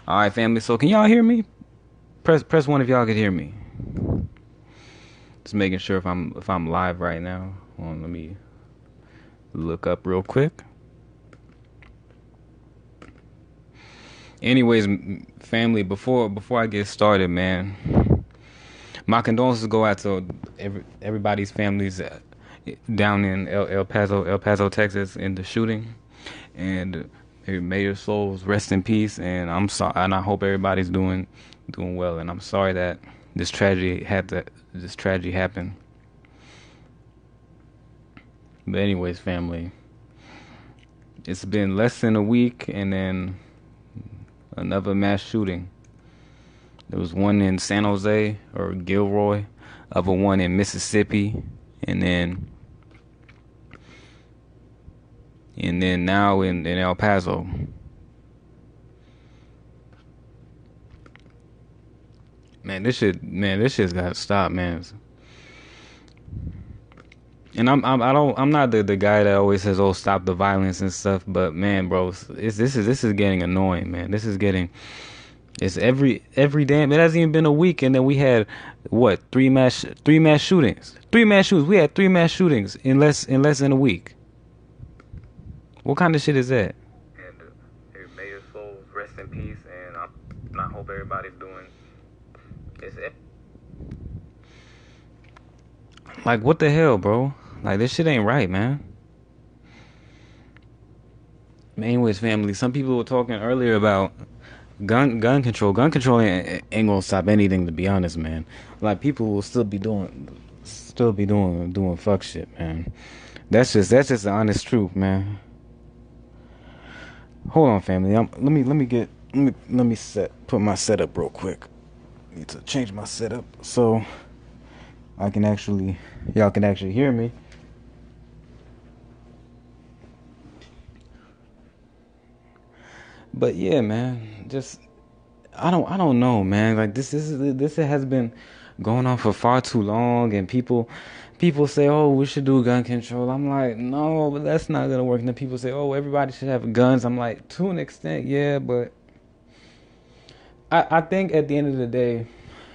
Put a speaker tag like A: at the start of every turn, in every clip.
A: All right, family. So can y'all hear me? Press one if y'all could hear me. Just making sure if I'm live right now. Hold on, let me look up real quick. Anyways, family, before I get started, man, my condolences go out to everybody's families down in El Paso, Texas, in the shooting, and may your souls rest in peace. And I'm sorry, and I hope everybody's doing well. And I'm sorry that this tragedy happened. But anyways, family, it's been less than a week, and then another mass shooting. There was one in San Jose or Gilroy, other one in Mississippi, and then now in El Paso. This shit's gotta stop, man. And I'm not the guy that always says, "Oh, stop the violence and stuff." But man, bro, this is getting annoying, man. It's every damn. It hasn't even been a week, and then we had what three mass shootings. Three mass shootings. We had three mass shootings in less than a week. What kind of shit is that? And may your souls rest in peace. And I hope everybody's doing. It's like, what the hell, bro? Like, this shit ain't right, man. Anyways, family. Some people were talking earlier about gun control. Gun control ain't gonna stop anything, to be honest, man. Like, people will still be doing fuck shit, man. That's just the honest truth, man. Hold on, family. Let me put my setup real quick. Need to change my setup so I can actually y'all can actually hear me. But yeah, man, just I don't know, man. Like, this has been going on for far too long, and people say, "Oh, we should do gun control." I'm like, "No, but that's not gonna work." And then people say, "Oh, everybody should have guns." I'm like, to an extent, yeah, but I think at the end of the day,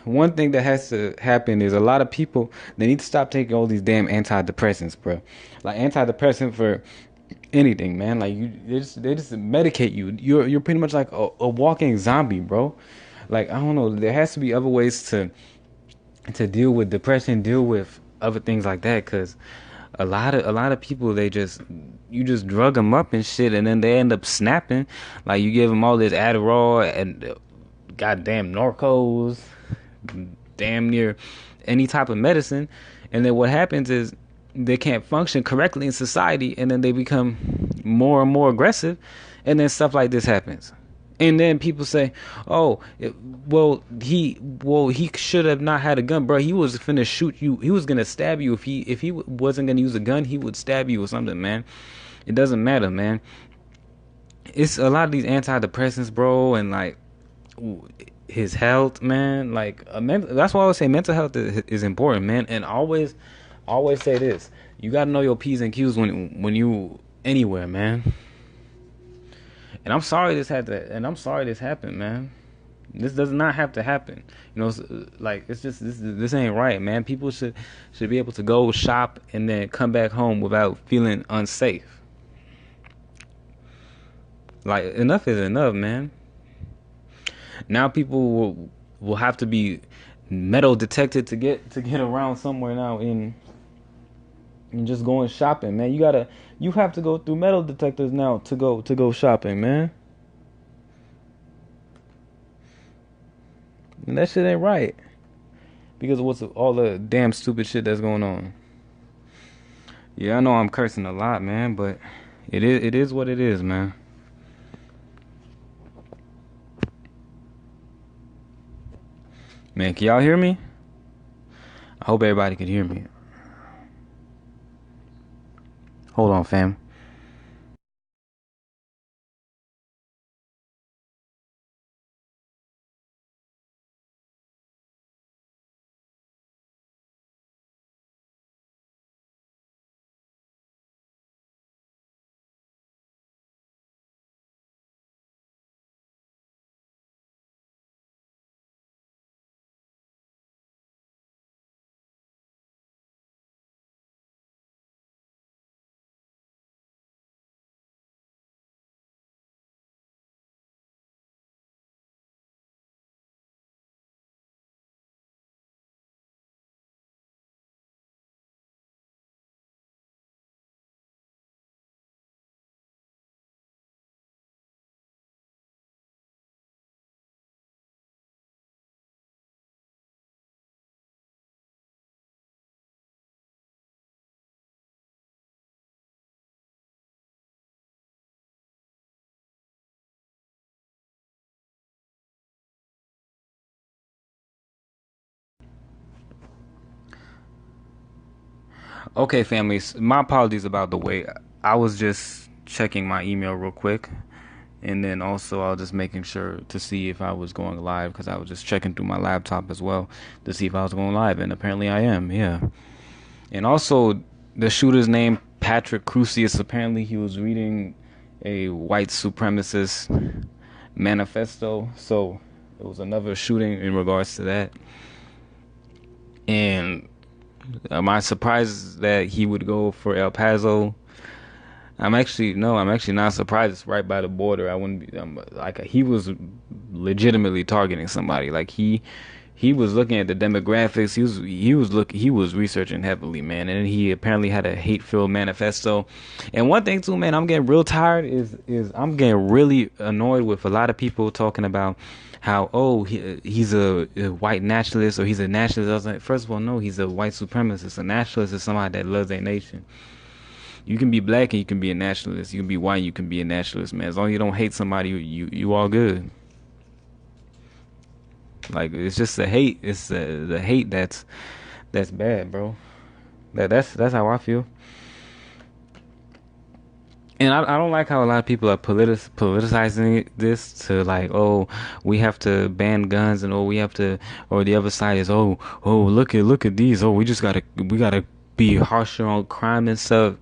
A: one thing that has to happen is a lot of people, they need to stop taking all these damn antidepressants, bro. Like, antidepressant for anything, man. Like, they just medicate you. You're pretty much like a walking zombie, bro. Like, I don't know. There has to be other ways to deal with depression, deal with other things like that, because a lot of people, you just drug them up and shit, and then they end up snapping. Like, you give them all this Adderall and goddamn Norcos, damn near any type of medicine, and then what happens is they can't function correctly in society, and then they become more and more aggressive, and then stuff like this happens. And then people say, "Oh, he should have not had a gun, bro. He was finna shoot you. He was gonna stab you if he wasn't gonna use a gun. He would stab you or something, man. It doesn't matter, man. It's a lot of these antidepressants, bro, and like his health, man. Like, that's why I would say mental health is important, man. And always say this: you gotta know your p's and q's when you anywhere, man. And I'm sorry this had to, and I'm sorry this happened, man. This does not have to happen. Like, it's just this ain't right, man. People should be able to go shop and then come back home without feeling unsafe. Like, enough is enough, man. Now people will have to be metal detected to get around somewhere now in just going shopping, man. You have to go through metal detectors now to go shopping, man. And that shit ain't right because of what's all the damn stupid shit that's going on. Yeah, I know I'm cursing a lot, man, but it is what it is, man. Man, can y'all hear me? I hope everybody can hear me. Hold on, fam. Okay, families. My apologies about the wait. I was just checking my email real quick, and then also I was just making sure to see if I was going live because I was just checking through my laptop as well to see if I was going live, and apparently I am. Yeah. And also, the shooter's name, PatrickCrusius. Apparently, he was reading a white supremacist manifesto. So it was another shooting in regards to that. And am I surprised that he would go for El Paso? I'm actually not surprised. It's right by the border. I wouldn't be like he was legitimately targeting somebody. Like he was looking at the demographics. He was researching heavily, man. And he apparently had a hate-filled manifesto. And one thing too, man, I'm getting real tired is I'm getting really annoyed with a lot of people talking about how he's a white nationalist or he's a nationalist. I was like, first of all, no, he's a white supremacist. A nationalist is somebody that loves their nation. You can be black and you can be a nationalist. You can be white and you can be a nationalist, man. As long as you don't hate somebody, you all good. Like, it's just the hate. It's the hate that's bad, bro. That's how I feel. And I don't like how a lot of people are politicizing this to like, oh, we have to ban guns, and we have to, or the other side is, oh, look at these, we gotta be harsher on crime and stuff.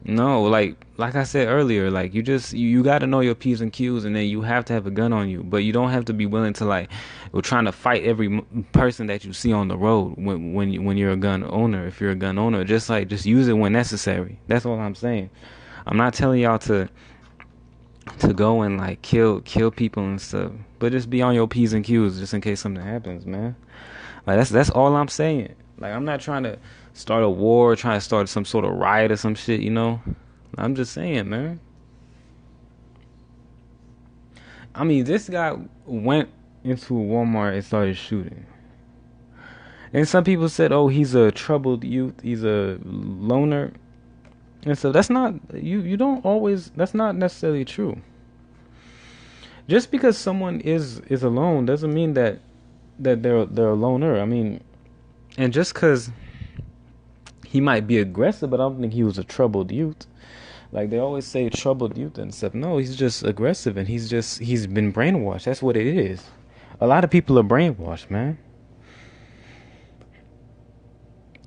A: No, like I said earlier, like you got to know your P's and Q's, and then you have to have a gun on you, but you don't have to be willing to like, we're trying to fight every person that you see on the road when you're a gun owner. If you're a gun owner, just use it when necessary. That's all I'm saying. I'm not telling y'all to go and like kill people and stuff, but just be on your P's and Q's just in case something happens, man. Like that's all I'm saying. Like I'm not trying to start a war, trying to start some sort of riot or some shit, you know? I'm just saying, man. I mean, this guy went into Walmart and started shooting. And some people said, oh, he's a troubled youth, he's a loner. And so that's not, you don't always, that's not necessarily true. Just because someone is alone doesn't mean that they're a loner. I mean, and just because he might be aggressive, but I don't think he was a troubled youth. Like they always say troubled youth and stuff. No, he's just aggressive and he's been brainwashed. That's what it is. A lot of people are brainwashed, man.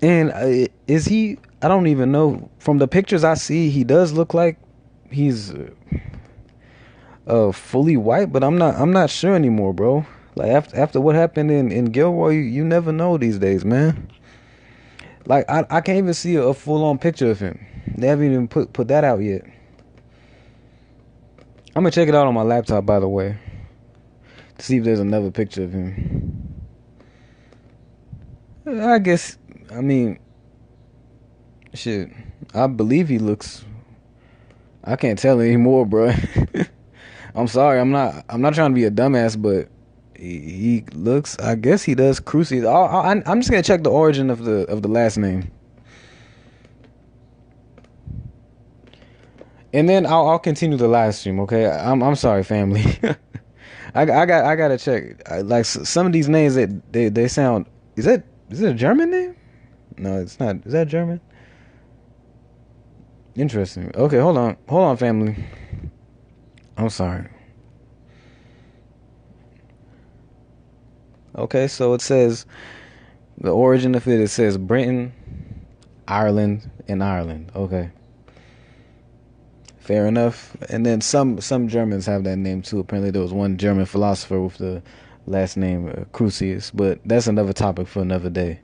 A: And is he, I don't even know. From the pictures I see, he does look like he's fully white, but I'm not sure anymore, bro. Like after what happened in Gilroy, you never know these days, man. Like I can't even see a full on picture of him. They haven't even put that out yet. I'm gonna check it out on my laptop, by the way, to see if there's another picture of him. I guess, I mean, shit, I believe he looks, I can't tell anymore, bro. I'm sorry, I'm not trying to be a dumbass, but he looks, I guess he does Crusius. I'm just gonna check the origin of the last name, and then I'll continue the live stream. Okay, I'm sorry, family. I gotta check. Like some of these names that they sound. Is it a German name? No, it's not. Is that German? Interesting. Okay, hold on, family. I'm sorry. Okay, so it says the origin of it. It says Britain, Ireland, and Ireland. Okay, fair enough. And then some Germans have that name too. Apparently, there was one German philosopher with the last name Crusius, but that's another topic for another day.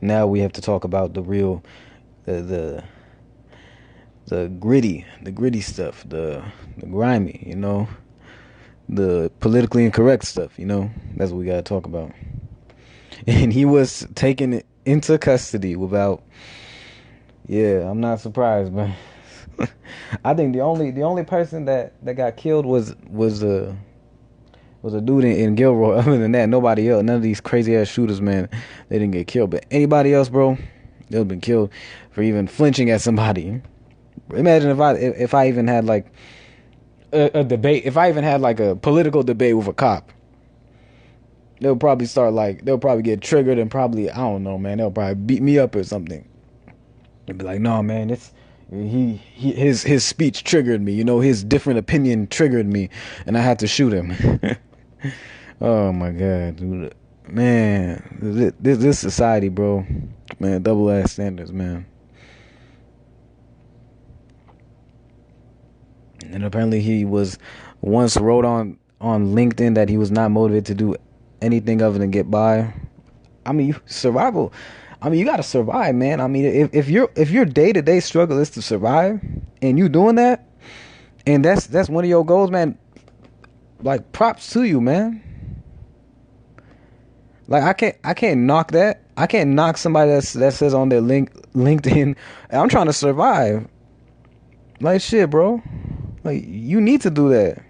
A: Now we have to talk about the real, the gritty stuff, the grimy, you know. The politically incorrect stuff, you know, that's what we gotta talk about. And he was taken into custody without. Yeah, I'm not surprised, man. I think the only person that got killed was a dude in Gilroy. Other than that, nobody else. None of these crazy ass shooters, man, they didn't get killed. But anybody else, bro, they'll have been killed for even flinching at somebody. Imagine if I even had like a debate, if I even had like a political debate with a cop, they'll probably get triggered and probably, I don't know, man, they'll probably beat me up or something. They'll be like, no, man, his speech triggered me, his different opinion triggered me, and I had to shoot him. Oh my God, dude. Man, this society, bro, man, double ass standards, man. And apparently he was once wrote on LinkedIn that he was not motivated to do anything other than get by. I mean, survival. I mean, you gotta survive, man. I mean, if your day-to-day struggle is to survive, and you doing that, and that's one of your goals, man. Like, props to you, man. Like, I can't knock that. I can't knock somebody that says on their LinkedIn, I'm trying to survive. Like, shit, bro. Like, you need to do that.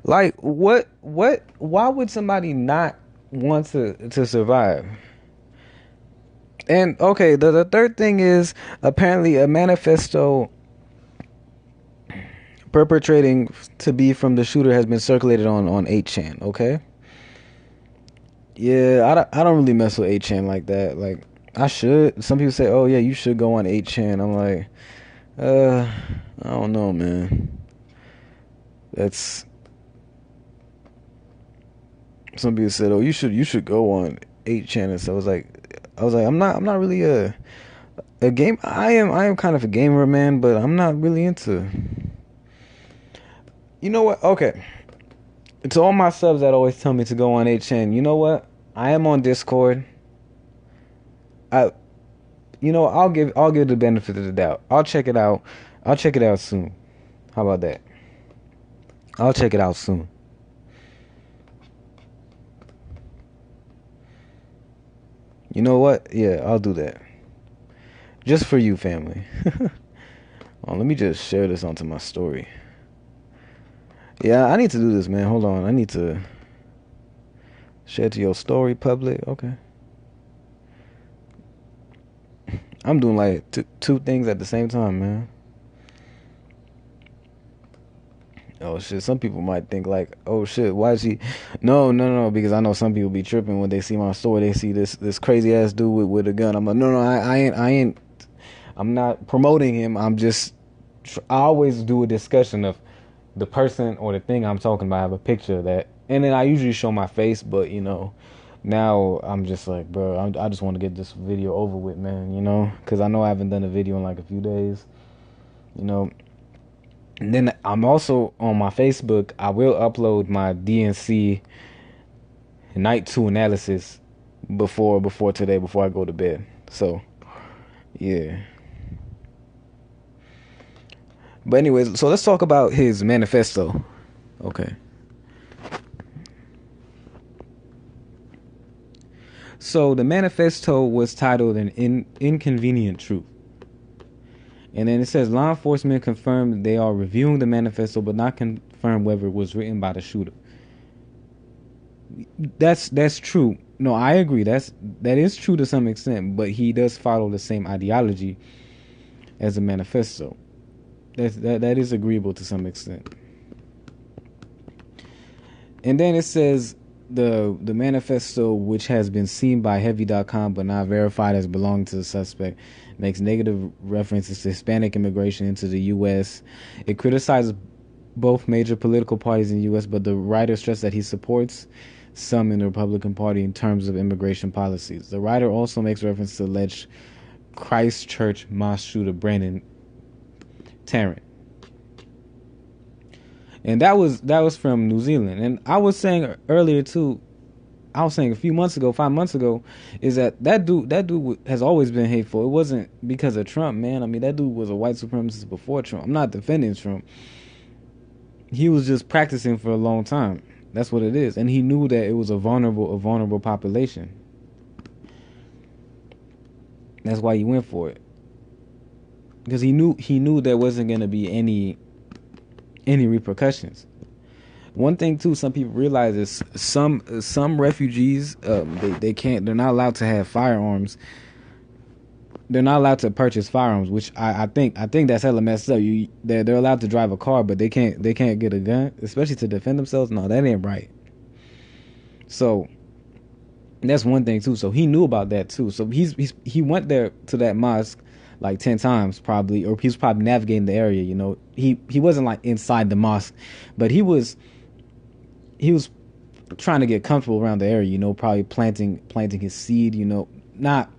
A: Like, why would somebody not want to survive? And okay, the third thing is apparently a manifesto perpetrating to be from the shooter has been circulated on 8chan, okay? Yeah, I don't really mess with 8chan like that. Like, I should. Some people say, "Oh yeah, you should go on 8chan." I'm like, I don't know, man. That's Some people said, "Oh, you should go on 8chan." And so I was like, I'm not really a game. I am kind of a gamer, man, but I'm not really into. You know what? Okay. To all my subs that always tell me to go on 8chan, you know what? I am on Discord. I'll give the benefit of the doubt. I'll check it out. I'll check it out soon. How about that? I'll check it out soon. You know what? Yeah, I'll do that. Just for you, family. Oh, let me just share this onto my story. Yeah, I need to do this, man. Hold on. I need to share to your story, public. Okay. I'm doing like two things at the same time, man. Oh shit, some people might think like, oh shit, why is he? No, because I know some people be tripping when they see my story. They see this crazy ass dude with a gun. I'm like, no, I ain't. I'm not promoting him. I always do a discussion of the person or the thing I'm talking about. I have a picture of that, and then I usually show my face. But now I'm just like, bro, I just want to get this video over with, man. Because I know I haven't done a video in like a few days. And then I'm also on my Facebook. I will upload my DNC night 2 analysis before today, before I go to bed. So, yeah. But anyways, so let's talk about his manifesto. Okay. So the manifesto was titled "An Inconvenient Truth." And then it says law enforcement confirmed they are reviewing the manifesto, but not confirmed whether it was written by the shooter. That's true. No, I agree. That is true to some extent, but he does follow the same ideology as a manifesto. That is agreeable to some extent. And then it says the manifesto, which has been seen by Heavy.com but not verified as belonging to the suspect, makes negative references to Hispanic immigration into the U.S. It criticizes both major political parties in the U.S., but the writer stressed that he supports some in the Republican Party in terms of immigration policies. The writer also makes reference to alleged Christchurch mosque shooter Brandon Tarrant. And that was from New Zealand. And I was saying earlier too, I was saying a few months ago, 5 months ago, is that dude has always been hateful. It wasn't because of Trump, man. I mean, that dude was a white supremacist before Trump. I'm not defending Trump. He was just practicing for a long time. That's what it is. And he knew that it was a vulnerable population. That's why he went for it. Because he knew there wasn't going to be any repercussions. One thing too, some people realize is some refugees, they're not allowed to have firearms they're not allowed to purchase firearms, which I think that's hella messed up. They're allowed to drive a car, but they can't get a gun, especially to defend themselves. No, that ain't right. So that's one thing too. So he knew about that too. So he went there to that mosque like 10 times probably, or he was probably navigating the area. You know, he wasn't like inside the mosque, but he was trying to get comfortable around the area. You know, probably planting his seed. You know, not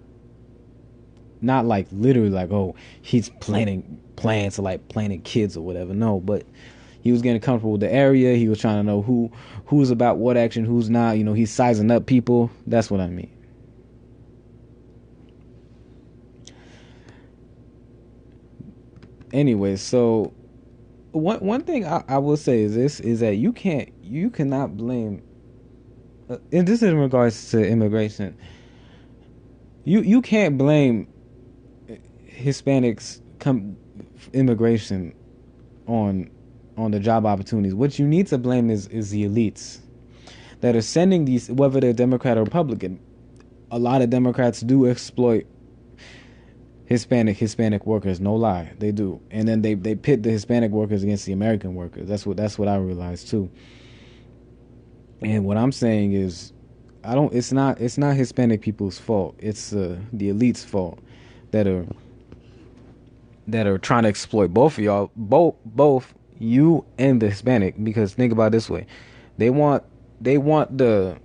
A: like literally like, oh, he's planting plants or like planting kids or whatever. No, but he was getting comfortable with the area. He was trying to know who's about what action, who's not. You know, he's sizing up people. That's what I mean. Anyway, so one thing I will say is that you cannot blame, and this is in regards to immigration. You can't blame Hispanics immigration on the job opportunities. What you need to blame is the elites that are sending these, whether they're Democrat or Republican. A lot of Democrats do exploit Hispanic workers, no lie, they do. And then they pit the Hispanic workers against the American workers. That's what I realized too. And what I'm saying is, it's not Hispanic people's fault. It's the elite's fault that are trying to exploit both of y'all, both you and the Hispanic. Because think about it this way, they want the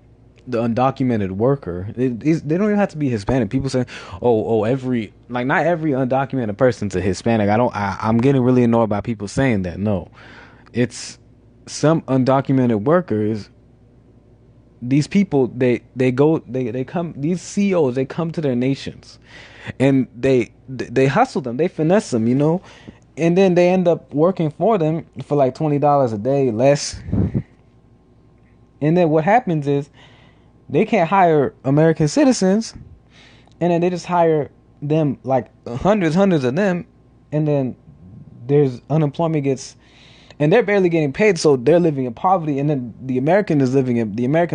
A: undocumented worker. They don't even have to be Hispanic. People say, every, like, not every undocumented person's a Hispanic. I'm getting really annoyed by people saying that. No, it's some undocumented workers. These people, they come, these CEOs, they come to their nations and they hustle them, they finesse them, you know, and then they end up working for them for like $20 a day less. And then what happens is they can't hire American citizens, and then they just hire them, like hundreds of them, and then there's unemployment gets, and they're barely getting paid, so they're living in poverty, and then the American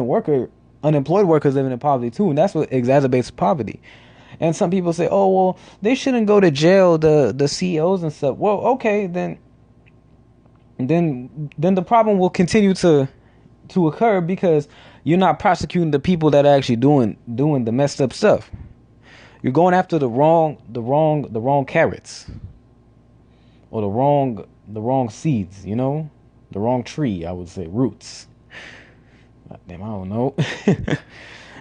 A: worker, unemployed worker, is living in poverty too, and that's what exacerbates poverty. And some people say, oh, well, they shouldn't go to jail, the CEOs and stuff. Well, okay, then the problem will continue to occur, because you're not prosecuting the people that are actually doing the messed up stuff. You're going after the wrong carrots, or the wrong seeds, you know, the wrong tree, I would say, roots. Damn, I don't know.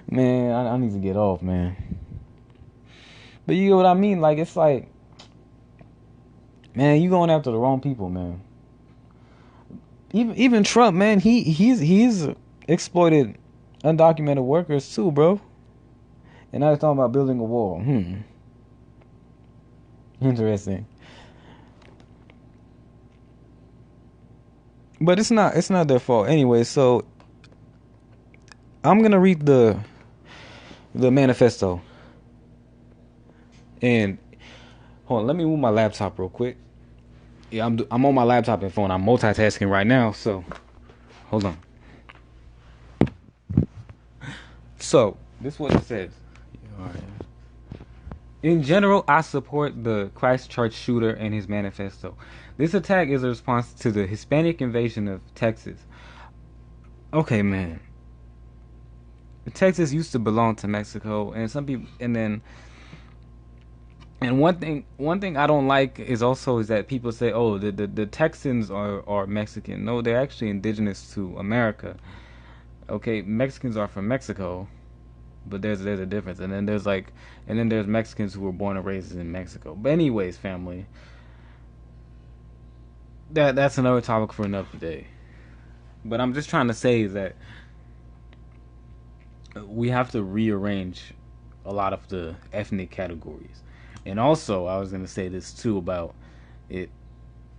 A: Man, I need to get off, man. But you get what I mean? Like, it's like, man, you going after the wrong people, man. Even Trump, man, he's exploited undocumented workers too, bro. And I was talking about building a wall. Interesting. But it's not their fault anyway. So I'm gonna read the manifesto. And hold on, let me move my laptop real quick. Yeah, I'm on my laptop and phone. I'm multitasking right now, so hold on. So this is what it says. In general, I support the Christchurch shooter and his manifesto. This attack is a response to the Hispanic invasion of Texas. Okay, man. Texas used to belong to Mexico, and some people, and one thing I don't like is that people say, oh, the Texans are Mexican. No, they're actually indigenous to America. Okay, Mexicans are from Mexico, but there's a difference. And then there's Mexicans who were born and raised in Mexico. But anyways, family, that's another topic for another day. But I'm just trying to say that we have to rearrange a lot of the ethnic categories. And also, I was going to say this too about it.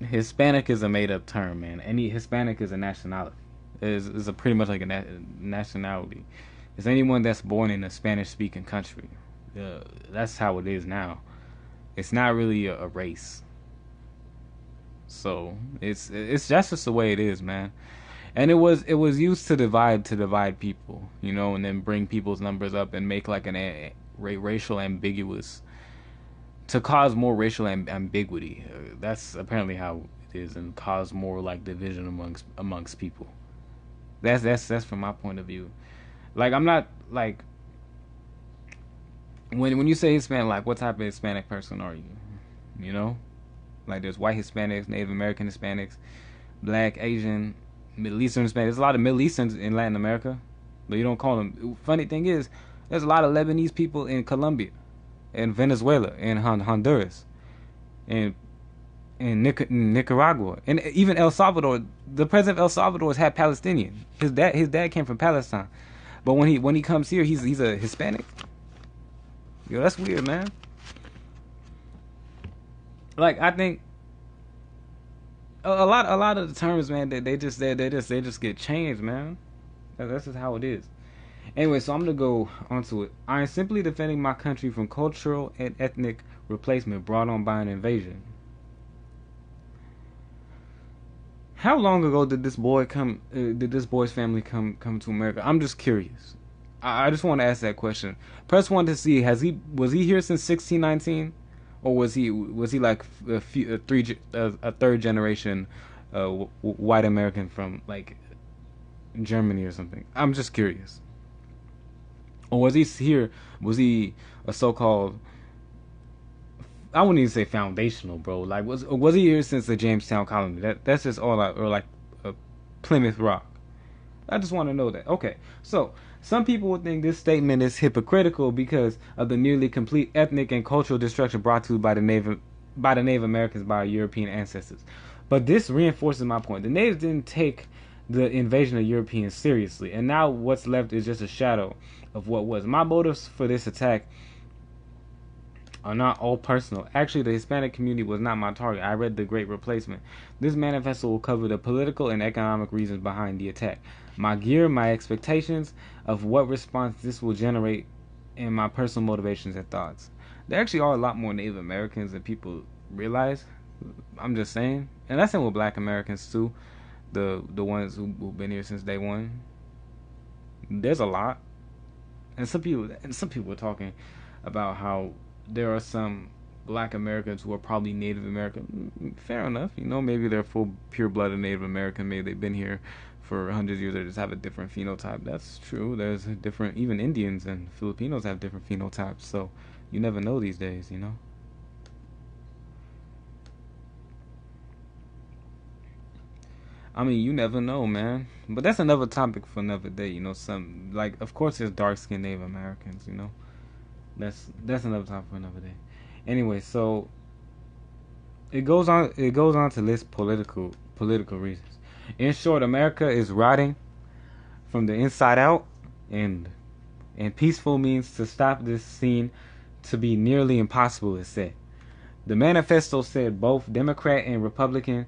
A: Hispanic is a made-up term, man. Any Hispanic is a nationality. Is a pretty much like a nationality. It's anyone that's born in a Spanish-speaking country. That's how it is now. It's not really a race. So it's just the way it is, man. And it was used to divide people, you know, and then bring people's numbers up and make like an racial ambiguous to cause more racial ambiguity. That's apparently how it is, and cause more like division amongst people. That's from my point of view. Like I'm not like when you say Hispanic, like what type of Hispanic person are you? You know, like there's white Hispanics, Native American Hispanics, Black, Asian, Middle Eastern Hispanics. There's a lot of Middle Easterns in Latin America, but you don't call them. Funny thing is, there's a lot of Lebanese people in Colombia, in Venezuela, in Honduras, and in Nicaragua, and even El Salvador. The president of El Salvador has had Palestinian. His dad came from Palestine, but when he comes here, he's a Hispanic. Yo, that's weird, man. Like I think a lot of the terms, man, they just get changed, man. That's just how it is. Anyway, so I'm gonna go onto it. I am simply defending my country from cultural and ethnic replacement brought on by an invasion. How long ago did this boy come? Did this boy's family come to America? I'm just curious. I just want to ask that question. Press one to see was he here since 1619, or was he like a third generation white American from like Germany or something? I'm just curious. Or was he here? Was he a so-called? I wouldn't even say foundational, bro. Like was he here since the Jamestown colony? That's just all or like Plymouth Rock. I just want to know that. Okay, so some people would think this statement is hypocritical because of the nearly complete ethnic and cultural destruction brought to by the Native Americans by our European ancestors. But this reinforces my point. The natives didn't take the invasion of Europeans seriously, and now what's left is just a shadow of what was. My motives for this attack are not all personal. Actually, the Hispanic community was not my target. I read The Great Replacement. This manifesto will cover the political and economic reasons behind the attack, my gear, my expectations of what response this will generate, and my personal motivations and thoughts. There actually are a lot more Native Americans than people realize. I'm just saying. And that's same with Black Americans too. The ones who've been here since day one. There's a lot. And some people were talking about how there are some Black Americans who are probably Native American. Fair enough, maybe they're full pure-blooded Native American. Maybe they've been here for hundreds of years. They just have a different phenotype. That's true. There's different. Even Indians and Filipinos have different phenotypes. So you never know these days. I mean, you never know, man. But that's another topic for another day. Some like, of course, there's dark-skinned Native Americans. That's another topic for another day. Anyway, so it goes on. It goes on to list political reasons. In short, America is rotting from the inside out, and peaceful means to stop this scene to be nearly impossible. It said. The manifesto said both Democrat and Republican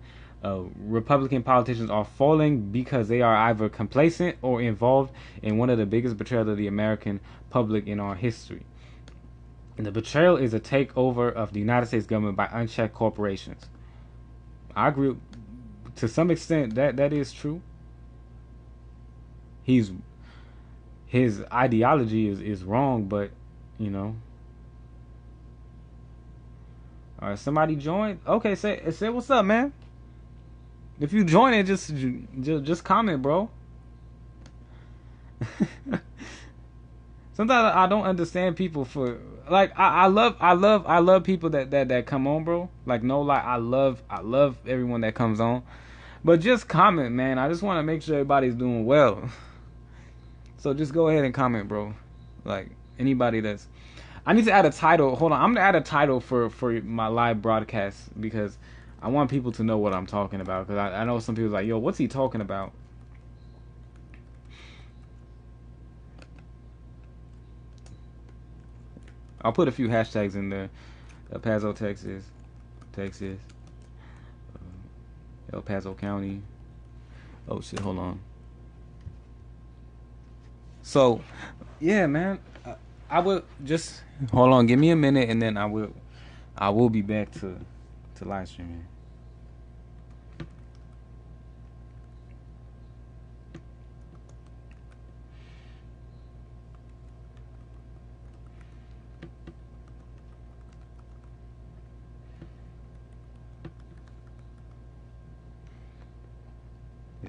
A: politicians are falling because they are either complacent or involved in one of the biggest betrayals of the American public in our history. And the betrayal is a takeover of the United States government by unchecked corporations. I agree to some extent that is true. His ideology is wrong, but All right, somebody joined. Okay, say what's up, man. If you join it, just comment, bro. Sometimes I don't understand people for like I love people that come on, bro. Like no lie, I love everyone that comes on. But just comment, man. I just want to make sure everybody's doing well. So just go ahead and comment, bro. Like anybody that's I need to add a title. Hold on, I'm gonna add a title for my live broadcast because I want people to know what I'm talking about. Because I know some people are like, yo, what's he talking about? I'll put a few hashtags in there. El Paso, Texas, El Paso County. Oh shit, hold on. So, yeah, man, I will just hold on. Give me a minute, and then I will be back to live streaming.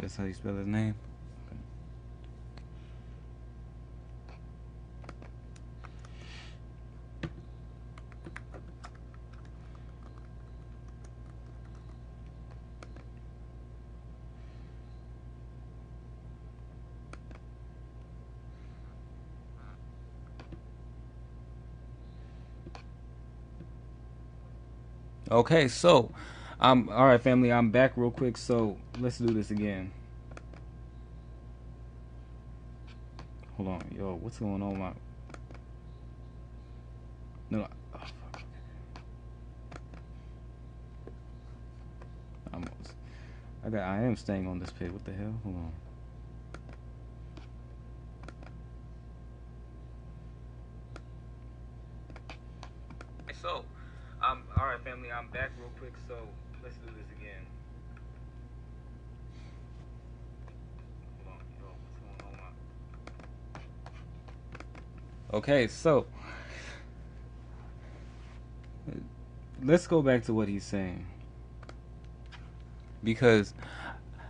A: That's how you spell his name. Okay, so all right, family. I'm back real quick. So let's do this again. Hold on, yo, what's going on? No. Oh, fuck. I am staying on this page. What the hell? Hold on. So, all right, family. I'm back real quick. So let's do this again. Hold on, yo, what's going on? Okay, so let's go back to what he's saying, because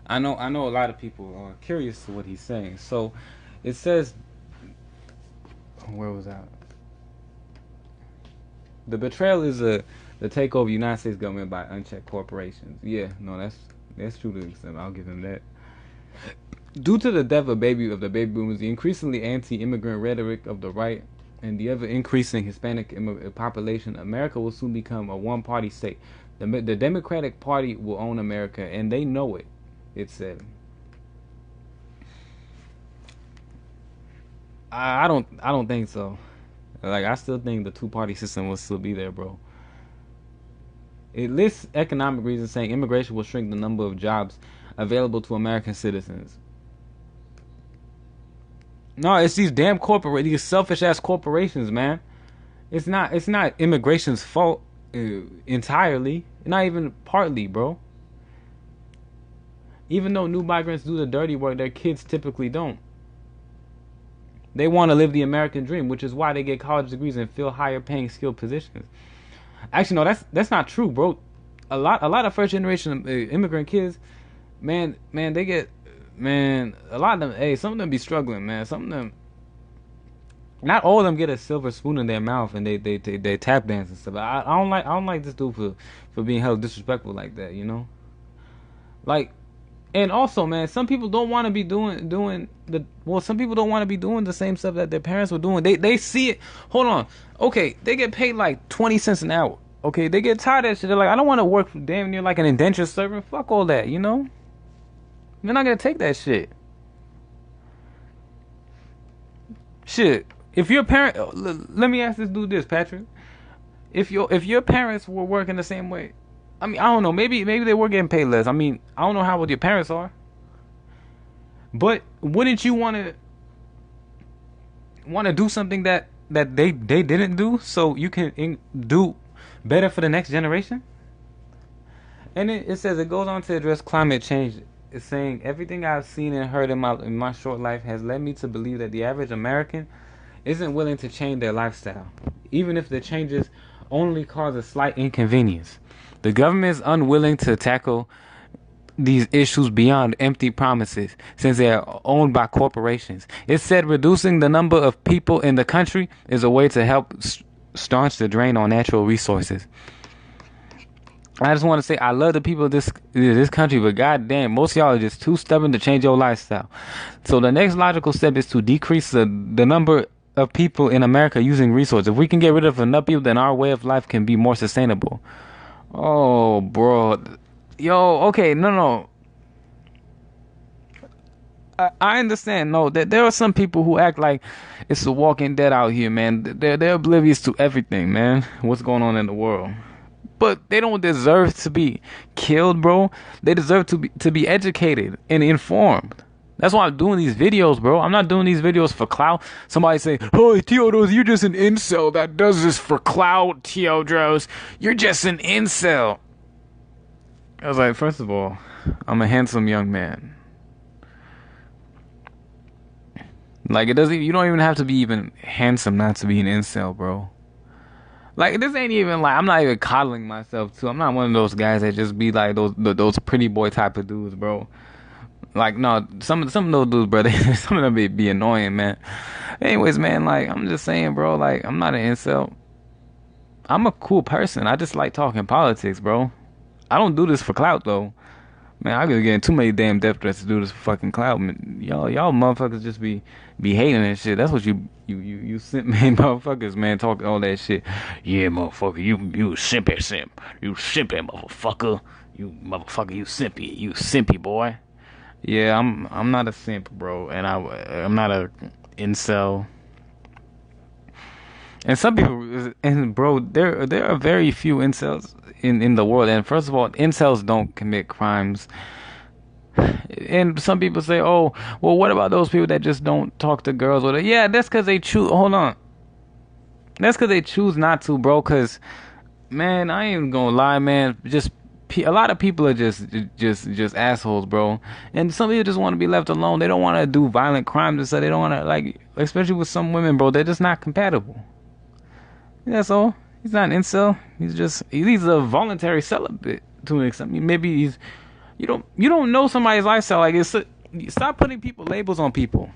A: I know a lot of people are curious to what he's saying. So it says, where was that? The betrayal is the takeover of the United States government by unchecked corporations. Yeah, no, that's true to an extent. I'll give him that. Due to the death of the baby boomers, the increasingly anti-immigrant rhetoric of the right, and the ever-increasing Hispanic population, America will soon become a one-party state. The Democratic Party will own America, and they know it. It said. I don't think so. Like, I still think the two-party system will still be there, bro. It lists economic reasons, saying immigration will shrink the number of jobs available to American citizens. No, it's these damn these selfish-ass corporations, man. It's not immigration's fault entirely. Not even partly, bro. Even though new migrants do the dirty work, their kids typically don't. They want to live the American dream, which is why they get college degrees and fill higher paying skilled positions. Actually, no, that's not true, bro. A lot of first generation immigrant kids, man, they get, man, a lot of them, hey, some of them be struggling, man. Some of them, not all of them get a silver spoon in their mouth and they tap dance and stuff. I don't like this dude for being held disrespectful like that, you know? Like, and also, man, some people don't want to be some people don't want to be doing the same stuff that their parents were doing. They see it. Hold on. Okay, they get paid like 20 cents an hour. Okay, they get tired of that shit. They're like, I don't want to work for damn near like an indentured servant. Fuck all that, you know? They're not going to take that shit. Shit. If your parent, let me ask this dude this, Patrick. If your parents were working the same way, I mean, I don't know. Maybe they were getting paid less. I mean, I don't know how old your parents are. But wouldn't you want to do something that they didn't do, so you can do better for the next generation? And it says, it goes on to address climate change. It's saying, everything I've seen and heard in my short life has led me to believe that the average American isn't willing to change their lifestyle, even if the changes only cause a slight inconvenience. The government is unwilling to tackle these issues beyond empty promises, since they are owned by corporations. It said reducing the number of people in the country is a way to help staunch the drain on natural resources. I just want to say, I love the people of this country, but goddamn, most of y'all are just too stubborn to change your lifestyle. So the next logical step is to decrease the number of people in America using resources. If we can get rid of enough people, then our way of life can be more sustainable. Oh, bro. Yo, okay, no. I understand, no, that there are some people who act like it's the Walking Dead out here, man. They're oblivious to everything, man. What's going on in the world. But they don't deserve to be killed, bro. They deserve to be educated and informed. That's why I'm doing these videos, bro. I'm not doing these videos for clout. Somebody say, "Oh, Teodros, you're just an incel that does this for clout, Teodros. You're just an incel." I was like, first of all, I'm a handsome young man. Like, you don't even have to be even handsome not to be an incel, bro. Like, this ain't even like, I'm not even coddling myself too. I'm not one of those guys that just be like those pretty boy type of dudes, bro. Like, no, some of those dudes, brother, some of them be annoying, man. Anyways, man, like, I'm just saying, bro, like, I'm not an incel. I'm a cool person. I just like talking politics, bro. I don't do this for clout, though. Man, I could get in too many damn death threats to do this for fucking clout. Man, y'all motherfuckers just be hating and shit. That's what you simp man motherfuckers, man, talk all that shit. Yeah, motherfucker, you simpy simp. You simpy motherfucker. You simpy boy. Yeah, I'm not a simp, bro, and I'm not a incel. And some people, and bro, there are very few incels in the world. And first of all, incels don't commit crimes. And some people say, oh, well, what about those people that just don't talk to girls? Or yeah, that's because they choose. Hold on, that's because they choose not to, bro. Because man, I ain't gonna lie, man. Just a lot of people are just assholes, bro. And some people just want to be left alone. They don't want to do violent crimes and stuff. They don't want to, like, especially with some women, bro. They're just not compatible. That's all. He's not an incel. He's a voluntary celibate to an extent. Maybe you don't know somebody's lifestyle. Like, stop putting labels on people.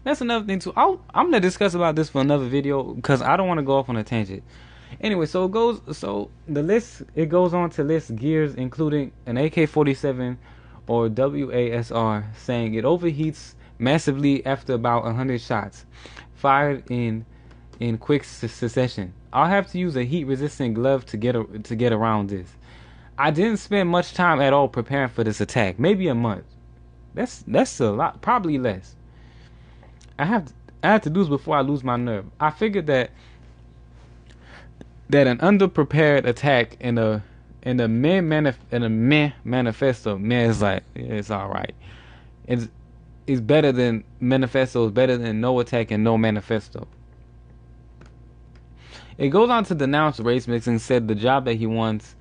A: That's another thing too. I'm gonna discuss about this for another video because I don't want to go off on a tangent. Anyway, so the list, it goes on to list gears including an AK-47 or WASR, saying it overheats massively after about 100 shots fired in quick succession. I'll have to use a heat-resistant glove to get around this. I didn't spend much time at all preparing for this attack. Maybe a month. That's a lot. Probably less. I have to do this before I lose my nerve. I figured that an underprepared attack in a meh manifesto, meh is like, yeah, it's all right. It's better than manifesto. Is better than no attack and no manifesto. It goes on to denounce race mixing, said the job he wants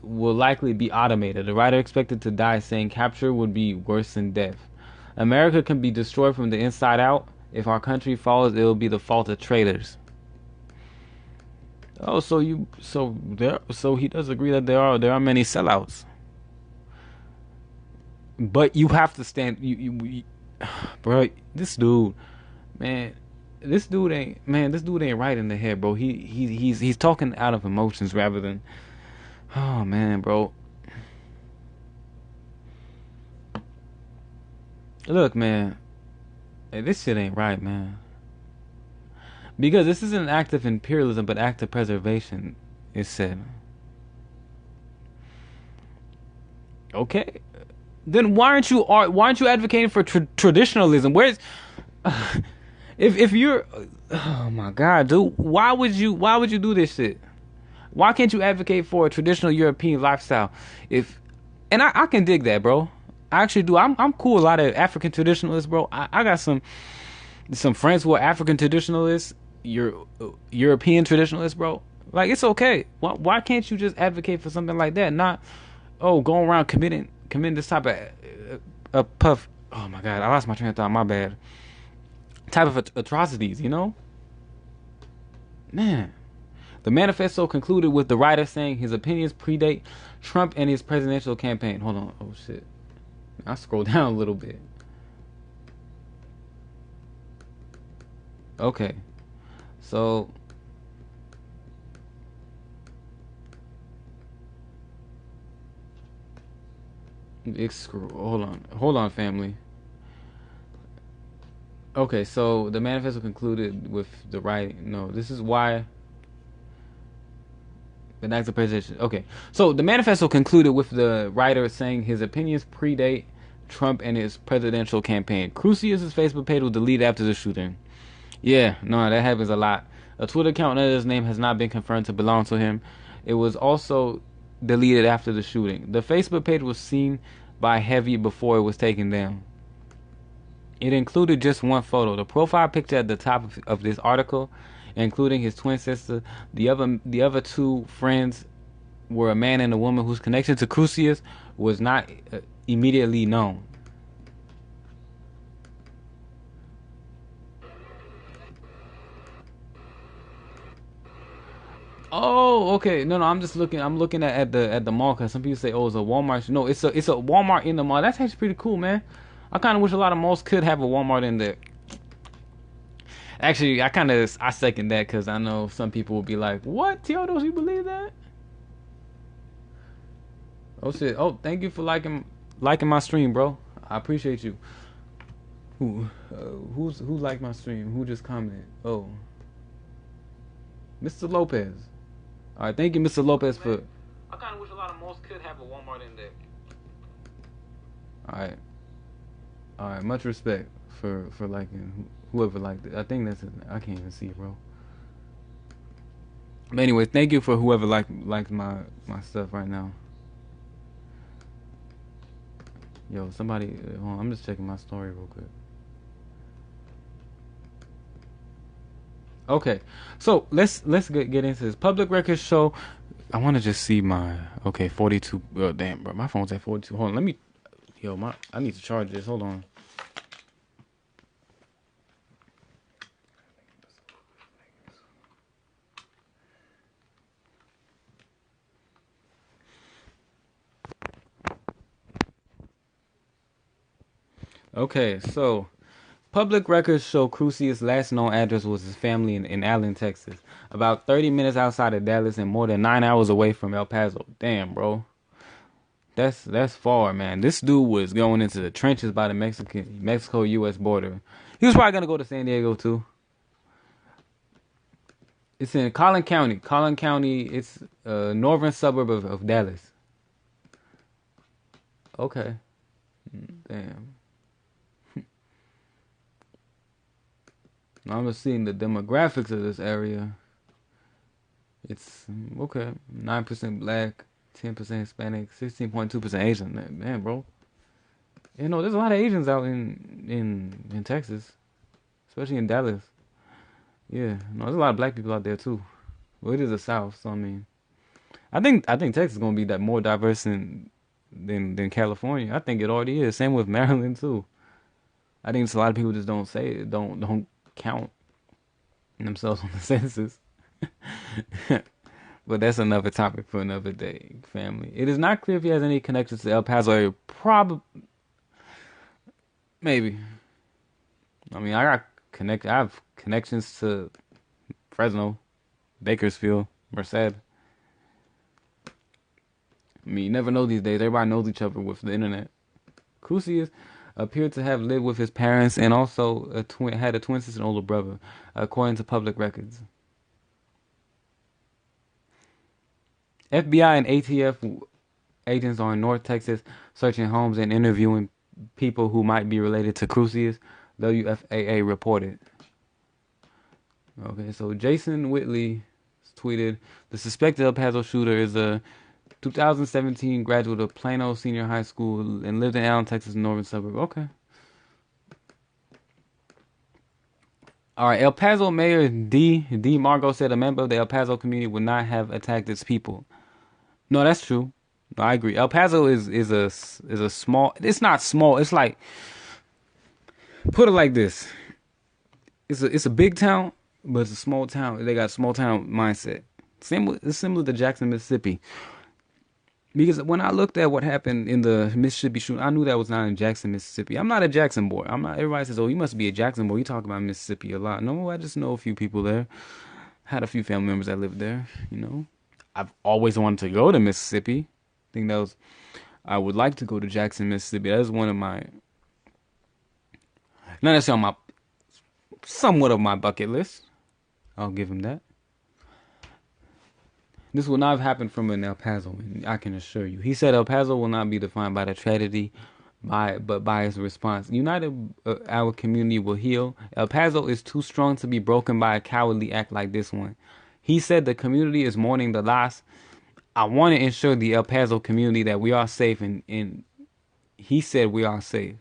A: will likely be automated. The writer expected to die, saying capture would be worse than death. America can be destroyed from the inside out. If our country falls, it will be the fault of traitors. Oh, so he does agree that there are many sellouts. But you have to stand, bro, this dude ain't right in the head, bro. He's talking out of emotions rather than, oh man, bro. Look, man, hey, this shit ain't right, man. Because this isn't an act of imperialism, but act of preservation, it said. Okay, then why aren't you advocating for traditionalism? Where's if you're, oh my god, dude, why would you do this shit? Why can't you advocate for a traditional European lifestyle? And I can dig that, bro. I actually do. I'm cool with a lot of African traditionalists, bro. I got some friends who are African traditionalists, European traditionalists, bro. Like, it's okay. Why can't you just advocate for something like that? Not, going around committing this type of puff. Oh my god, I lost my train of thought. My bad. Type of atrocities, you know? Man. The manifesto concluded with the writer saying his opinions predate Trump and his presidential campaign. Hold on. Oh shit. I'll scroll down a little bit. Okay. So hold on, family. Okay, so the manifesto concluded with the writing. No, this is why the acts of presentation. Okay, so the manifesto concluded with the writer saying his opinions predate Trump and his presidential campaign. Crusius' Facebook page was deleted after the shooting. Yeah, no, that happens a lot. A Twitter account under his name has not been confirmed to belong to him. It was also deleted after the shooting. The Facebook page was seen by Heavy before it was taken down. It included just one photo. The profile picture at the top of this article, including his twin sister. The other two friends were a man and a woman whose connection to Crusius was not immediately known. Oh, Oh, okay. No, I'm just looking. I'm looking at the mall because some people say, "Oh, it's a Walmart." No, it's a Walmart in the mall. That's actually pretty cool, man. I kind of wish a lot of malls could have a Walmart in there. Actually, I second that because I know some people will be like, "What, Teodos? You believe that?" Oh shit. Oh, thank you for liking my stream, bro. I appreciate you. Who liked my stream? Who just commented? Oh, Mr. Lopez. All right, thank you, Mr. Lopez, for. I kind of wish a lot of malls could have a Walmart in there. All right, all right. Much respect for liking whoever liked it. I think that's it. I can't even see it, bro. But anyway, thank you for whoever liked my stuff right now. Yo, somebody, hold on, I'm just checking my story real quick. Okay, so let's get into this public records show. I want to just see my 42. Oh, damn, bro, my phone's at 42. Hold on, let me. Yo, I need to charge this. Hold on. Okay, so public records show Crusius' last known address was his family in Allen, Texas, about 30 minutes outside of Dallas and more than 9 hours away from El Paso. Damn, bro. That's far, man. This dude was going into the trenches by the Mexico-U.S. border. He was probably gonna go to San Diego too. It's in Collin County. Collin County. It's a northern suburb of Dallas. Okay. Damn. I'm just seeing the demographics of this area. It's okay. 9% black, 10% Hispanic, 16.2% Asian. Man, bro. You know, there's a lot of Asians out in Texas, especially in Dallas. Yeah, no, there's a lot of black people out there too. Well, it is the South, so I mean, I think Texas is gonna be that more diverse than California. I think it already is. Same with Maryland too. I think it's a lot of people just don't say it, don't count themselves on the census. But that's another topic for another day, family. It is not clear if he has any connections to El Paso area. Probably, maybe. I mean, I have connections to Fresno, Bakersfield, Merced. I mean, you never know these days. Everybody knows each other with the internet. Crusius appeared to have lived with his parents and also had a twin sister and older brother, according to public records. FBI and ATF agents are in North Texas searching homes and interviewing people who might be related to Crusius, WFAA reported. Okay, so Jason Whitley tweeted, the suspected El Paso shooter is a 2017 graduate of Plano Senior High School and lived in Allen, Texas, northern suburb. Okay. All right, El Paso Mayor D. Margo said a member of the El Paso community would not have attacked its people. No, that's true. No, I agree. El Paso is a small. It's not small. It's like, put it like this. It's a big town, but it's a small town. They got a small town mindset. It's similar to Jackson, Mississippi. Because when I looked at what happened in the Mississippi shooting, I knew that was not in Jackson, Mississippi. I'm not a Jackson boy. I'm not. Everybody says, "Oh, you must be a Jackson boy. You talk about Mississippi a lot." No, I just know a few people there. Had a few family members that lived there. You know, I've always wanted to go to Mississippi. I would like to go to Jackson, Mississippi. That is one of my, not necessarily on my, somewhat of my bucket list. I'll give him that. This will not have happened from an El Paso, I can assure you. He said El Paso will not be defined by the tragedy, but by its response. United, our community will heal. El Paso is too strong to be broken by a cowardly act like this one. He said the community is mourning the loss. I want to ensure the El Paso community that we are safe, and he said we are safe.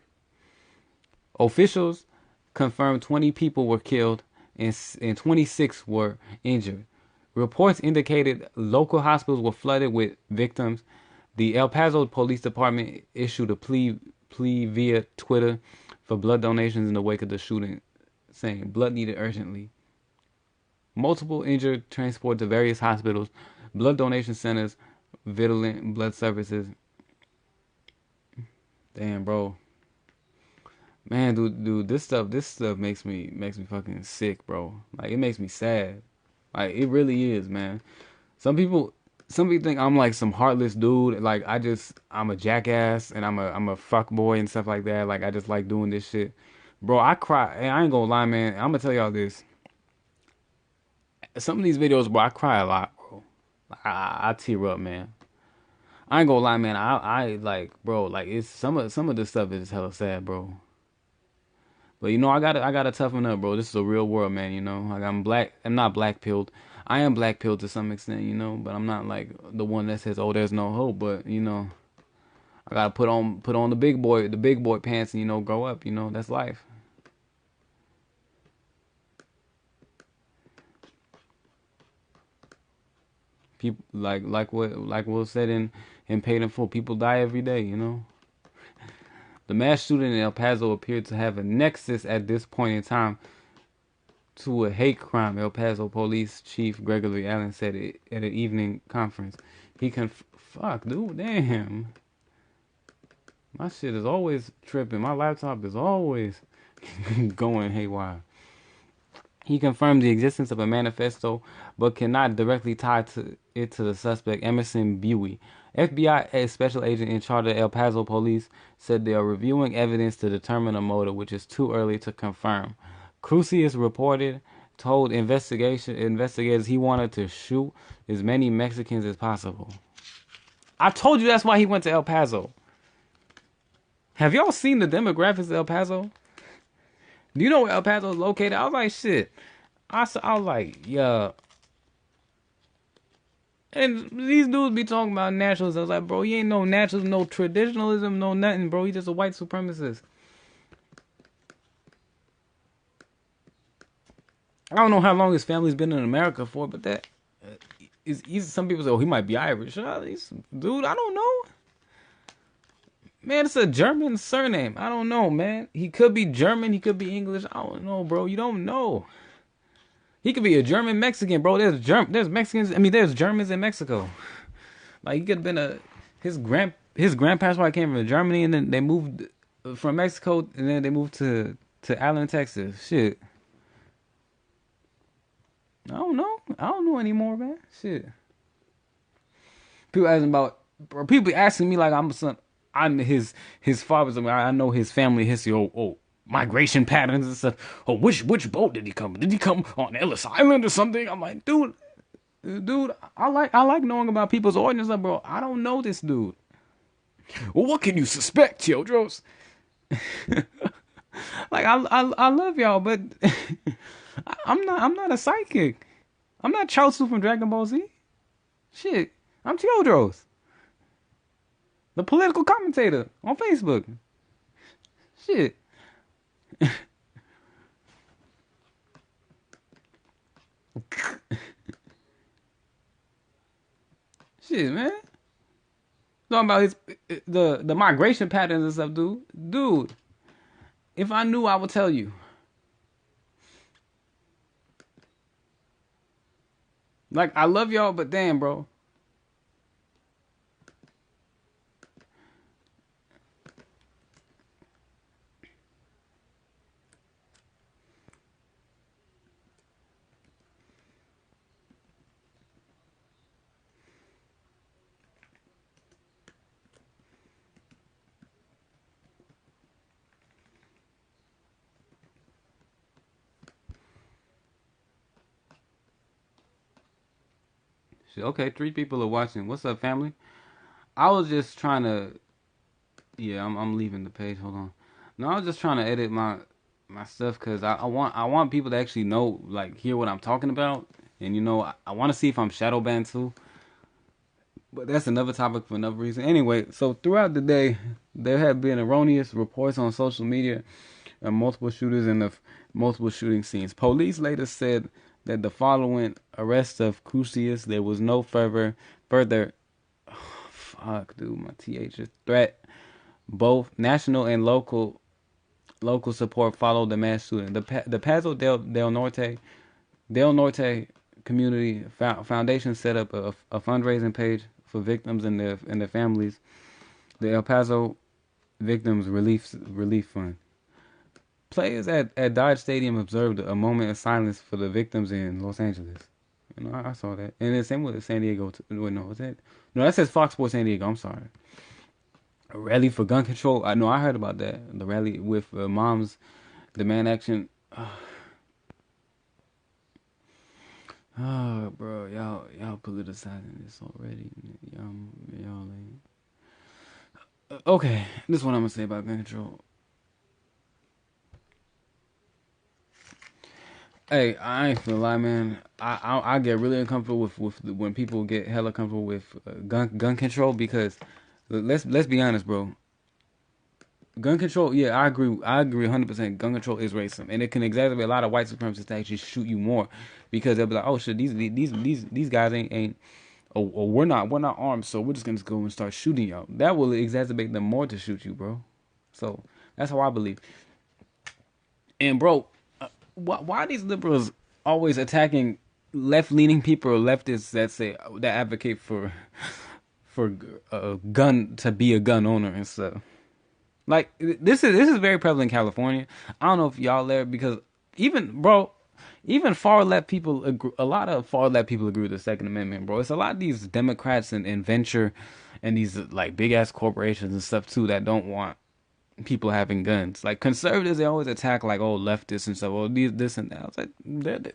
A: Officials confirmed 20 people were killed and 26 were injured. Reports indicated local hospitals were flooded with victims. The El Paso Police Department issued a plea via Twitter for blood donations in the wake of the shooting, saying blood needed urgently. Multiple injured transported to various hospitals. blood donation centers, vigilant blood services. Damn, bro. Man, dude, this stuff makes me fucking sick, bro. Like, it makes me sad. Like, it really is, man. Some people, some people think I'm like some heartless dude. Like, I'm a jackass and I'm a fuck boy and stuff like that. Like, I just like doing this shit, bro. I cry. And I ain't gonna lie, man. I'm gonna tell y'all this. Some of these videos, bro, I cry a lot, bro. I tear up, man. I ain't gonna lie, man. I like, bro. Like, it's some of this stuff is hella sad, bro. But you know, I gotta toughen up, bro. This is a real world, man. You know, like I'm not black pilled. I am black pilled to some extent, you know, but I'm not like the one that says, "Oh, there's no hope." But you know, I gotta put on the big boy pants, and you know, grow up. You know, that's life. People like what was said in Paid in Full. People die every day, you know. The mass shooting in El Paso appeared to have a nexus at this point in time to a hate crime, El Paso Police Chief Gregory Allen said it at an evening conference. Fuck, dude, damn. My shit is always tripping. My laptop is always going haywire. He confirmed the existence of a manifesto, but cannot directly tie it to the suspect, Emerson Buey. FBI special agent in charge of El Paso police said they are reviewing evidence to determine a motive, which is too early to confirm. Crusius told investigators he wanted to shoot as many Mexicans as possible. I told you that's why he went to El Paso. Have y'all seen the demographics of El Paso? Do you know where El Paso is located? I was like, shit. I was like, yeah. And these dudes be talking about naturalism. I was like, bro, he ain't no naturalism, no traditionalism, no nothing, bro. He just a white supremacist. I don't know how long his family's been in America for, but that is easy. Some people say, oh, he might be Irish. Dude, I don't know. Man, it's a German surname. I don't know, man. He could be German. He could be English. I don't know, bro. You don't know. He could be a German Mexican, bro. There's Mexicans. I mean, there's Germans in Mexico. Like, he could have been his grandparents probably came from Germany, and then they moved from Mexico, and then they moved to Allen, Texas. Shit. I don't know. I don't know anymore, man. Shit. People asking me like I'm his father's. I mean, I know his family history. Migration patterns and stuff. Oh, which boat did he come? Did he come on Ellis Island or something? I'm like, dude, I like knowing about people's origins, bro. I don't know this dude. Well, what can you suspect, Childros? Like, I love y'all, but I'm not a psychic. I'm not Chaozu from Dragon Ball Z. Shit, I'm Childros, the political commentator on Facebook. Shit. Shit, man. Talking about the migration patterns and stuff, dude. Dude, if I knew, I would tell you. Like, I love y'all, but damn, bro. Shit, okay, 3 people are watching. What's up, family? I was just trying to. Yeah, I'm leaving the page. Hold on. No, I was just trying to edit my stuff because I want people to actually know, like, hear what I'm talking about, and you know, I want to see if I'm shadow banned too. But that's another topic for another reason. Anyway, so throughout the day, there have been erroneous reports on social media of multiple shooters and of multiple shooting scenes. Police later said that the following arrest of Crusius, there was no further fuck, dude, my th is threat. Both national and local support followed the mass shooting. The Paso del Norte Community Foundation set up a fundraising page for victims and their families. The El Paso Victims Relief Fund. Players at Dodge Stadium observed a moment of silence for the victims in Los Angeles. You know, I saw that. And the same with San Diego. Wait, no, was that? No, that says Fox Sports San Diego. I'm sorry. A rally for gun control. I know I heard about that. The rally with moms demand action. Oh, bro, y'all politicizing this already. Y'all ain't. Okay, this is what I'm gonna say about gun control. Hey, I ain't gonna lie, man. I get really uncomfortable with when people get hella comfortable with gun control because let's be honest, bro. Gun control, yeah, I agree 100%. Gun control is racism, and it can exacerbate a lot of white supremacists to actually shoot you more because they'll be like, oh shit, these guys ain't or we're not armed, so we're just gonna go and start shooting y'all. That will exacerbate them more to shoot you, bro. So that's how I believe. And bro, why are these liberals always attacking left-leaning people or leftists that advocate for a gun to be a gun owner and stuff? Like this is very prevalent in California. I don't know if y'all there because even far left people agree, a lot of far left people agree with the Second Amendment, bro. It's a lot of these Democrats and venture and these like big ass corporations and stuff too that don't want people having guns. Like conservatives, they always attack like leftists and stuff. Oh, this and that. I was like,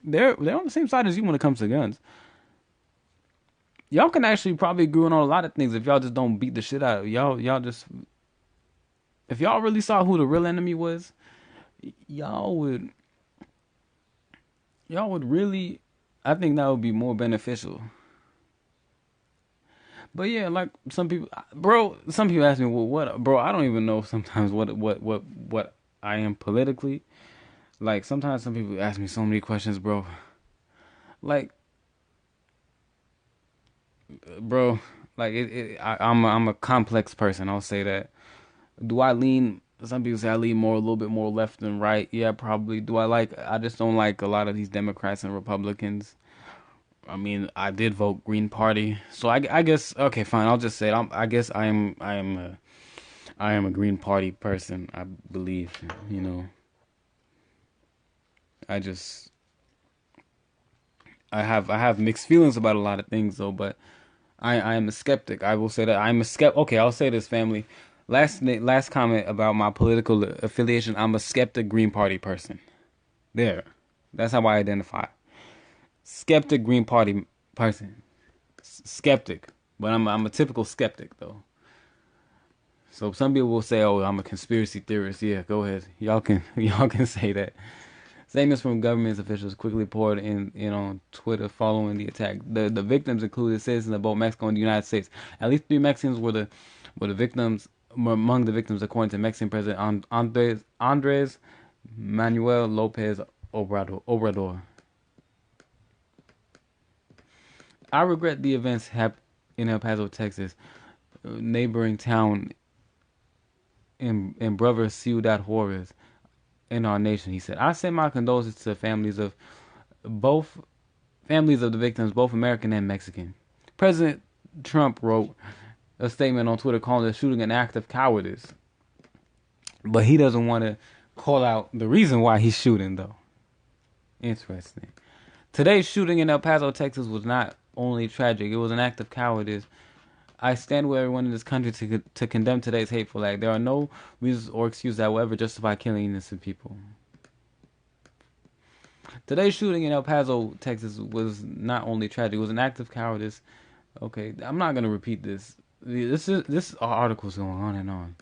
A: they're on the same side as you when it comes to guns. Y'all can actually probably agree on a lot of things if y'all just don't beat the shit out of y'all. Y'all just if y'all really saw who the real enemy was, y'all would really. I think that would be more beneficial. But yeah, like some people ask me, well, what, bro? I don't even know sometimes what I am politically. Like sometimes some people ask me so many questions, bro. Like, bro, like I'm a complex person. I'll say that. Do I lean? Some people say I lean a little bit more left than right. Yeah, probably. Do I like? I just don't like a lot of these Democrats and Republicans. I mean, I did vote Green Party, so I guess okay, fine. I'll just say it. I guess I am a Green Party person. I believe, you know. I just I have mixed feelings about a lot of things though, but I am a skeptic. I will say that I'm a skeptic. Okay, I'll say this, family. Last comment about my political affiliation. I'm a skeptic Green Party person. There, that's how I identify. Skeptic Green Party person. Skeptic, but I'm a typical skeptic though. So some people will say, "Oh, I'm a conspiracy theorist." Yeah, go ahead. Y'all can say that. Statements from government officials quickly poured in on Twitter following the attack. The victims included citizens of both Mexico and the United States. At least 3 Mexicans were the victims among the victims, according to Mexican President Andres Manuel Lopez Obrador. I regret the events happened in El Paso, Texas, neighboring town in brother Ciudad Juarez in our nation. He said, "I send my condolences to families of the victims, both American and Mexican." President Trump wrote a statement on Twitter calling the shooting an act of cowardice, but he doesn't want to call out the reason why he's shooting, though. Interesting. Today's shooting in El Paso, Texas, was not only tragic; it was an act of cowardice. I stand with everyone in this country to condemn today's hateful act. There are no reasons or excuses that will ever justify killing innocent people. Today's shooting in El Paso, Texas was not only tragic, it was an act of cowardice. Okay, I'm not going to repeat this. This article's going on and on.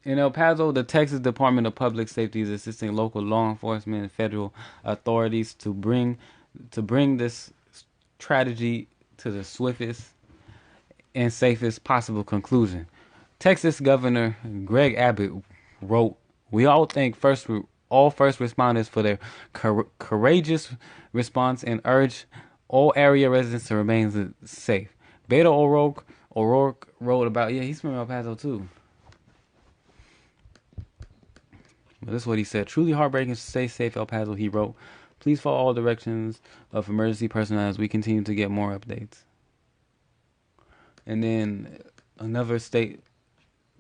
A: In El Paso, the Texas Department of Public Safety is assisting local law enforcement and federal authorities to bring this tragedy to the swiftest and safest possible conclusion. Texas Governor Greg Abbott wrote, "We all thank all first responders for their courageous response and urge all area residents to remain safe." Beto O'Rourke wrote about, yeah, he's from El Paso too. But this is what he said. "Truly heartbreaking to stay safe, El Paso," he wrote. Please follow all directions of emergency personnel as we continue to get more updates. And then another state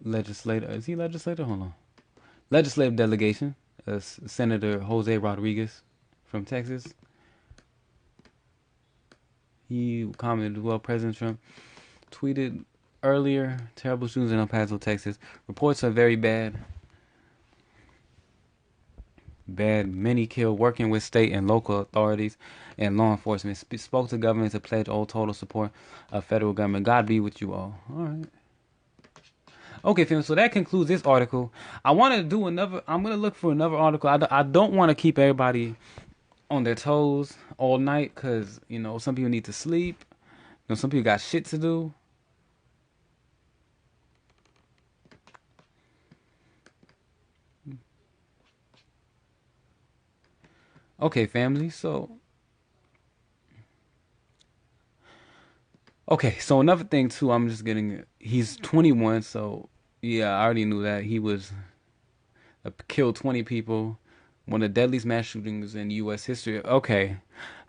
A: legislator. Is he legislator? Hold on. Legislative delegation. Senator Jose Rodriguez from Texas. He commented, well, President Trump tweeted earlier, terrible shootings in El Paso, Texas. Reports are very bad. Many killed. Working with state and local authorities and law enforcement. Spoke to government to pledge all total support of federal government. God be with you all. All right. Okay, fam. So that concludes this article. I want to do another. I'm gonna look for another article. I don't want to keep everybody on their toes all night because some people need to sleep. Some people got shit to do. Okay, family. So another thing too. I'm just getting. He's 21, so yeah, I already knew that he was killed 20 people. One of the deadliest mass shootings in U.S. history. Okay,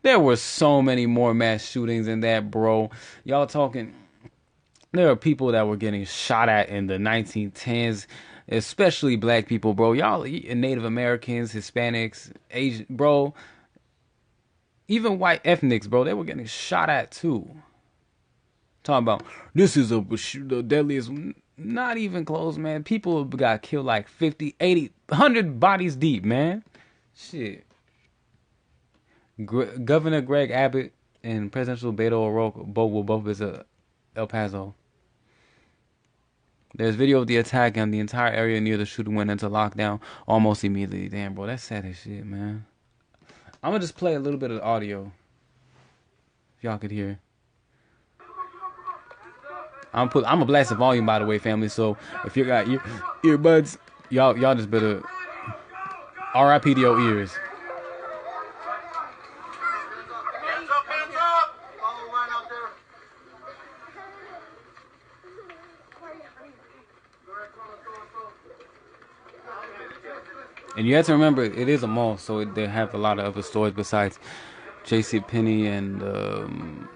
A: there were so many more mass shootings than that, bro. Y'all talking? There are people that were getting shot at in the 1910s, especially black people, bro. Y'all, Native Americans, Hispanics, Asian, bro. Even white ethnics, bro. They were getting shot at too. Talking about this is the deadliest. Not even close, man. People got killed like 50, 80, 100 bodies deep, man. Shit. Governor Greg Abbott and Presidential Beto O'Rourke will both visit El Paso. There's video of the attack and the entire area near the shooting went into lockdown almost immediately. Damn, bro, that's sad as shit, man. I'm gonna just play a little bit of the audio. If y'all could hear. I'm gonna blast the volume, by the way, family. So if you got earbuds, y'all just better R.I.P. to your ears.
B: Hands up, hands up! Follow the line out there.
A: And you have to remember, it is a mall, so they have a lot of other stores besides JCPenney and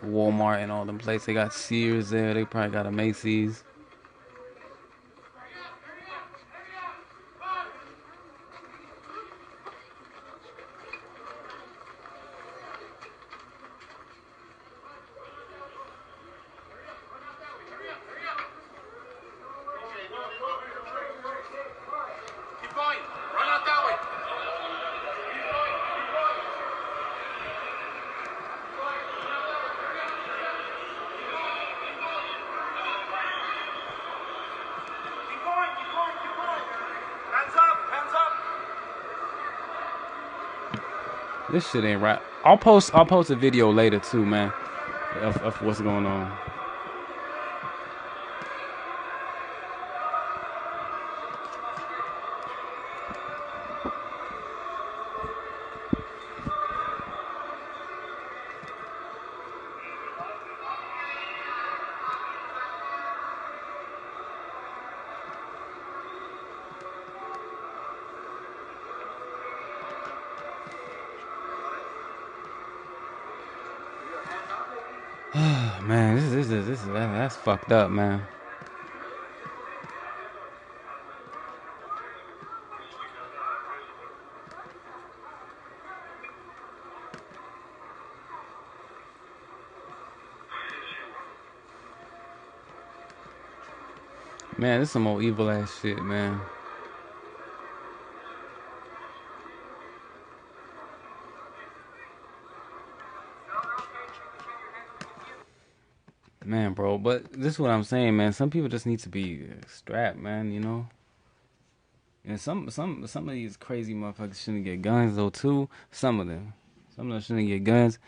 A: Walmart and all them places. They got Sears there. They probably got a Macy's.
B: Keep going. Run out that way. Keep going. Hands up.
A: This shit ain't right. I'll post a video later too, man, of what's going on. Man, that's fucked up, man. Man, this is some old evil ass shit, man. Man, bro, but this is what I'm saying, man. Some people just need to be strapped, man, And some of these crazy motherfuckers shouldn't get guns though too. Some of them shouldn't get guns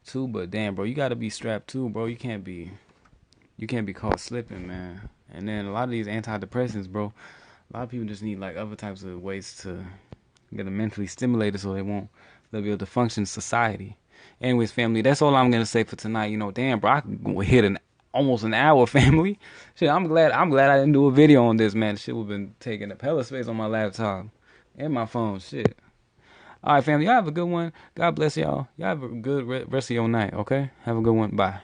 A: too. But damn, bro, you gotta be strapped too, bro. You can't be caught slipping, man. And then a lot of these antidepressants, bro. A lot of people just need like other types of ways to get them mentally stimulated so they'll be able to function in society. Anyways, family, that's all I'm gonna say for tonight. Damn, bro, I hit almost an hour, family. Shit, I'm glad I didn't do a video on this, man. Shit would have been taking up hella space on my laptop and my phone. Shit. All right, family. Y'all have a good one. God bless y'all. Y'all have a good rest of your night. Okay. Have a good one. Bye.